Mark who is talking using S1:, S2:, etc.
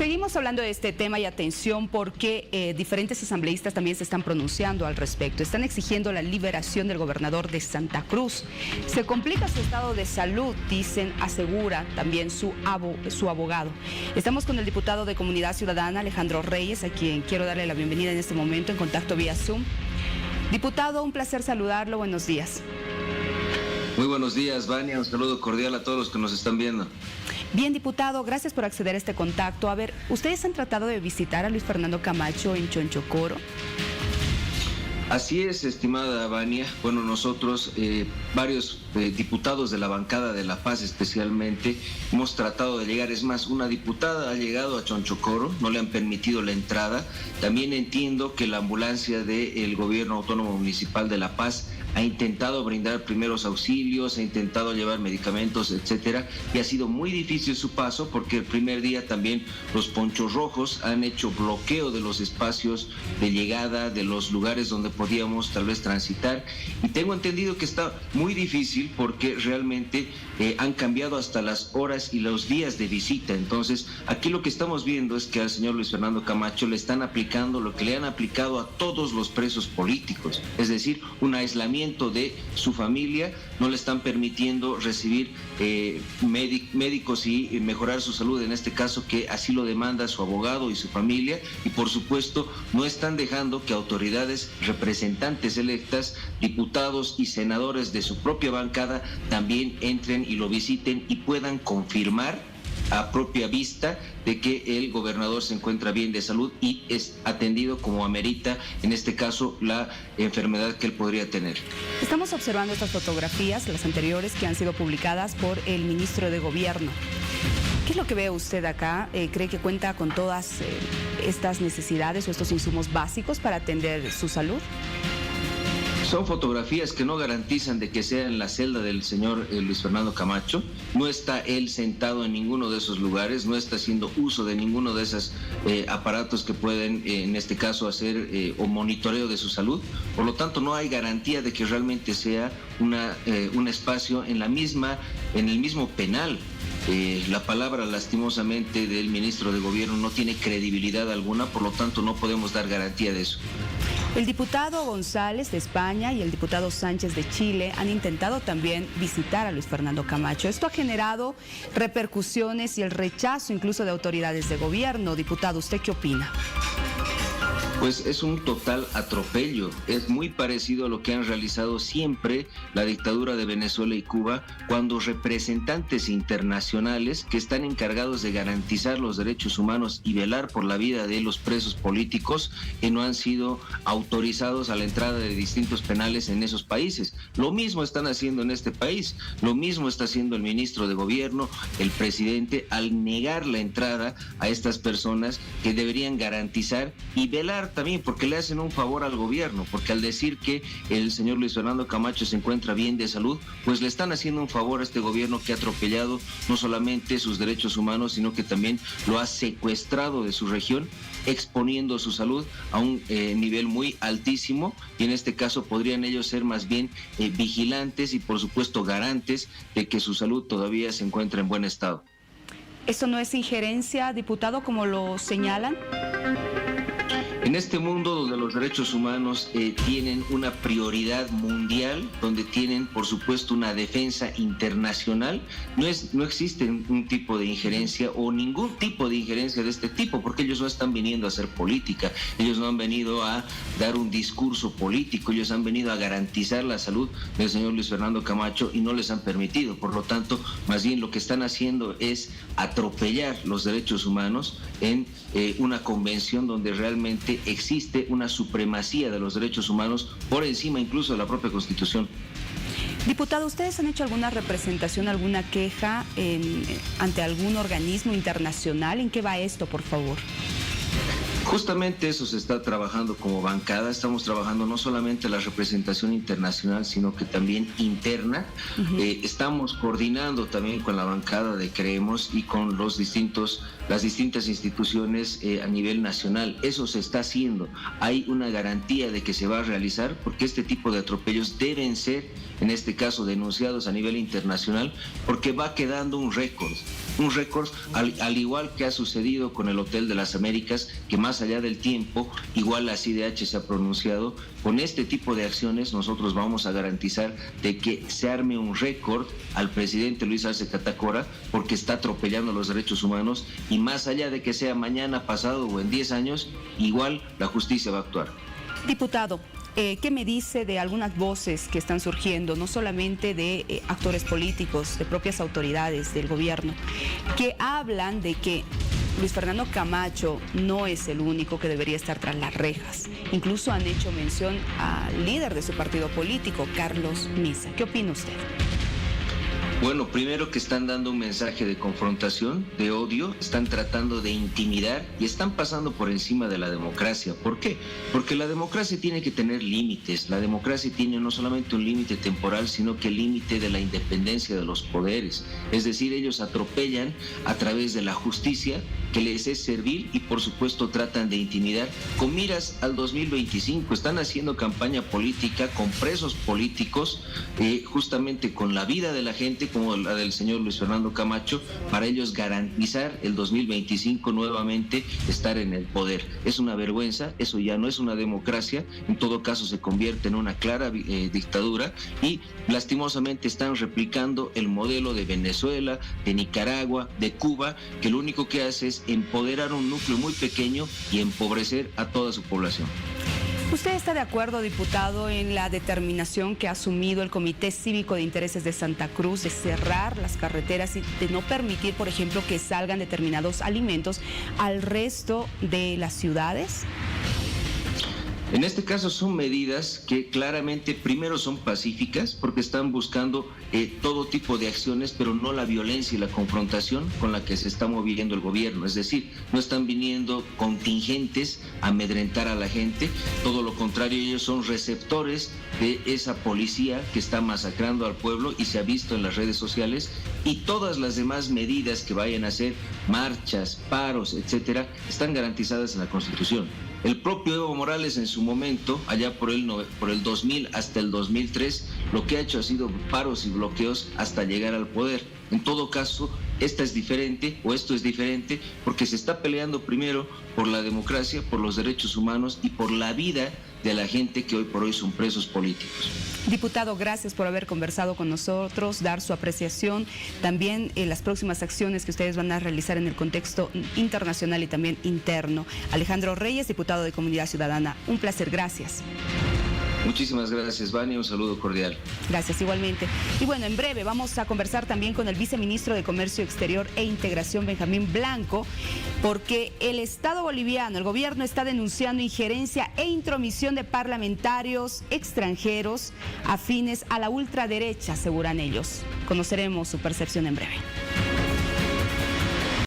S1: Seguimos hablando de este tema y atención porque diferentes asambleístas también se están pronunciando al respecto. Están exigiendo la liberación del gobernador de Santa Cruz. Se complica su estado de salud, dicen, asegura también su abogado. Estamos con el diputado de Comunidad Ciudadana, Alejandro Reyes, a quien quiero darle la bienvenida en este momento en contacto vía Zoom. Diputado, un placer saludarlo. Buenos días.
S2: Muy buenos días, Vania. Un saludo cordial a todos los que nos están viendo.
S1: Bien, diputado, gracias por acceder a este contacto. A ver, ¿ustedes han tratado de visitar a Luis Fernando Camacho en Chonchocoro?
S2: Así es, estimada Vania. Bueno, nosotros, varios diputados de la bancada de La Paz especialmente, hemos tratado de llegar. Es más, una diputada ha llegado a Chonchocoro, no le han permitido la entrada. También entiendo que la ambulancia del Gobierno Autónomo Municipal de La Paz ha intentado brindar primeros auxilios, ha intentado llevar medicamentos, etcétera, y ha sido muy difícil su paso porque el primer día también los ponchos rojos han hecho bloqueo de los espacios de llegada, de los lugares donde podíamos tal vez transitar, y tengo entendido que está muy difícil porque realmente han cambiado hasta las horas y los días de visita. Entonces, aquí lo que estamos viendo es que al señor Luis Fernando Camacho le están aplicando lo que le han aplicado a todos los presos políticos, es decir, un aislamiento de su familia, no le están permitiendo recibir médicos y mejorar su salud, en este caso que así lo demanda su abogado y su familia, y por supuesto no están dejando que autoridades, representantes electas, diputados y senadores de su propia bancada también entren y lo visiten y puedan confirmar a propia vista de que el gobernador se encuentra bien de salud y es atendido como amerita, en este caso, la enfermedad que él podría tener.
S1: Estamos observando estas fotografías, las anteriores, que han sido publicadas por el ministro de Gobierno. ¿Qué es lo que ve usted acá? ¿Cree que cuenta con todas estas necesidades o estos insumos básicos para atender su salud?
S2: Son fotografías que no garantizan de que sea en la celda del señor Luis Fernando Camacho. No está él sentado en ninguno de esos lugares, no está haciendo uso de ninguno de esos aparatos que pueden, en este caso, hacer o monitoreo de su salud. Por lo tanto, no hay garantía de que realmente sea un espacio en el mismo penal. La palabra, lastimosamente, del ministro de Gobierno no tiene credibilidad alguna, por lo tanto, no podemos dar garantía de eso.
S1: El diputado González de España y el diputado Sánchez de Chile han intentado también visitar a Luis Fernando Camacho. Esto ha generado repercusiones y el rechazo incluso de autoridades de gobierno. Diputado, ¿usted qué opina?
S2: Pues es un total atropello, es muy parecido a lo que han realizado siempre la dictadura de Venezuela y Cuba, cuando representantes internacionales que están encargados de garantizar los derechos humanos y velar por la vida de los presos políticos que no han sido autorizados a la entrada de distintos penales en esos países. Lo mismo están haciendo en este país, lo mismo está haciendo el ministro de Gobierno, el presidente, al negar la entrada a estas personas que deberían garantizar y velar también, porque le hacen un favor al gobierno, porque al decir que el señor Luis Fernando Camacho se encuentra bien de salud, pues le están haciendo un favor a este gobierno que ha atropellado no solamente sus derechos humanos, sino que también lo ha secuestrado de su región, exponiendo su salud a un nivel muy altísimo, y en este caso podrían ellos ser más bien vigilantes y por supuesto garantes de que su salud todavía se encuentra en buen estado.
S1: ¿Eso no es injerencia, diputado, como lo señalan?
S2: En este mundo donde los derechos humanos tienen una prioridad mundial, donde tienen, por supuesto, una defensa internacional, no existe un tipo de injerencia o ningún tipo de injerencia de este tipo, porque ellos no están viniendo a hacer política, ellos no han venido a dar un discurso político, ellos han venido a garantizar la salud del señor Luis Fernando Camacho y no les han permitido. Por lo tanto, más bien lo que están haciendo es atropellar los derechos humanos en una convención donde realmente existe una supremacía de los derechos humanos por encima incluso de la propia Constitución.
S1: Diputado, ¿ustedes han hecho alguna representación, alguna queja ante algún organismo internacional? ¿En qué va esto, por favor?
S2: Justamente eso se está trabajando como bancada. Estamos trabajando no solamente la representación internacional, sino que también interna. Estamos coordinando también con la bancada de Creemos y con las distintas instituciones a nivel nacional. Eso se está haciendo. Hay una garantía de que se va a realizar, porque este tipo de atropellos deben ser, en este caso, denunciados a nivel internacional, porque va quedando un récord al igual que ha sucedido con el Hotel de las Américas, que más allá del tiempo, igual la CIDH se ha pronunciado. Con este tipo de acciones nosotros vamos a garantizar de que se arme un récord al presidente Luis Arce Catacora, porque está atropellando los derechos humanos, y más allá de que sea mañana, pasado o en 10 años, igual la justicia va a actuar.
S1: Diputado, ¿qué me dice de algunas voces que están surgiendo, no solamente de actores políticos, de propias autoridades del gobierno, que hablan de que Luis Fernando Camacho no es el único que debería estar tras las rejas? Incluso han hecho mención al líder de su partido político, Carlos Misa. ¿Qué opina usted?
S2: Bueno, primero que están dando un mensaje de confrontación, de odio, están tratando de intimidar y están pasando por encima de la democracia. ¿Por qué? Porque la democracia tiene que tener límites. La democracia tiene no solamente un límite temporal, sino que el límite de la independencia de los poderes. Es decir, ellos atropellan a través de la justicia, que les es servil, y por supuesto tratan de intimidar con miras al 2025. Están haciendo campaña política con presos políticos, justamente con la vida de la gente, como la del señor Luis Fernando Camacho, para ellos garantizar el 2025 nuevamente estar en el poder. Es una vergüenza, eso ya no es una democracia, en todo caso se convierte en una clara dictadura, y lastimosamente están replicando el modelo de Venezuela, de Nicaragua, de Cuba, que lo único que hace es empoderar un núcleo muy pequeño y empobrecer a toda su población.
S1: ¿Usted está de acuerdo, diputado, en la determinación que ha asumido el Comité Cívico de Intereses de Santa Cruz de cerrar las carreteras y de no permitir, por ejemplo, que salgan determinados alimentos al resto de las ciudades?
S2: En este caso son medidas que claramente primero son pacíficas, porque están buscando todo tipo de acciones, pero no la violencia y la confrontación con la que se está moviendo el gobierno. Es decir, no están viniendo contingentes a amedrentar a la gente, todo lo contrario, ellos son receptores de esa policía que está masacrando al pueblo, y se ha visto en las redes sociales. Y todas las demás medidas que vayan a hacer, marchas, paros, etcétera, están garantizadas en la Constitución. El propio Evo Morales en su momento, allá por el 2000 hasta el 2003, lo que ha hecho ha sido paros y bloqueos hasta llegar al poder. En todo caso, esto es diferente, porque se está peleando primero por la democracia, por los derechos humanos y por la vida de la gente que hoy por hoy son presos políticos.
S1: Diputado, gracias por haber conversado con nosotros, dar su apreciación, también las próximas acciones que ustedes van a realizar en el contexto internacional y también interno. Alejandro Reyes, diputado de Comunidad Ciudadana, un placer, gracias.
S2: Muchísimas gracias, Vania, un saludo cordial.
S1: Gracias, igualmente. Y bueno, en breve vamos a conversar también con el viceministro de Comercio Exterior e Integración, Benjamín Blanco, porque el Estado boliviano, el gobierno está denunciando injerencia e intromisión de parlamentarios extranjeros afines a la ultraderecha, aseguran ellos. Conoceremos su percepción en breve.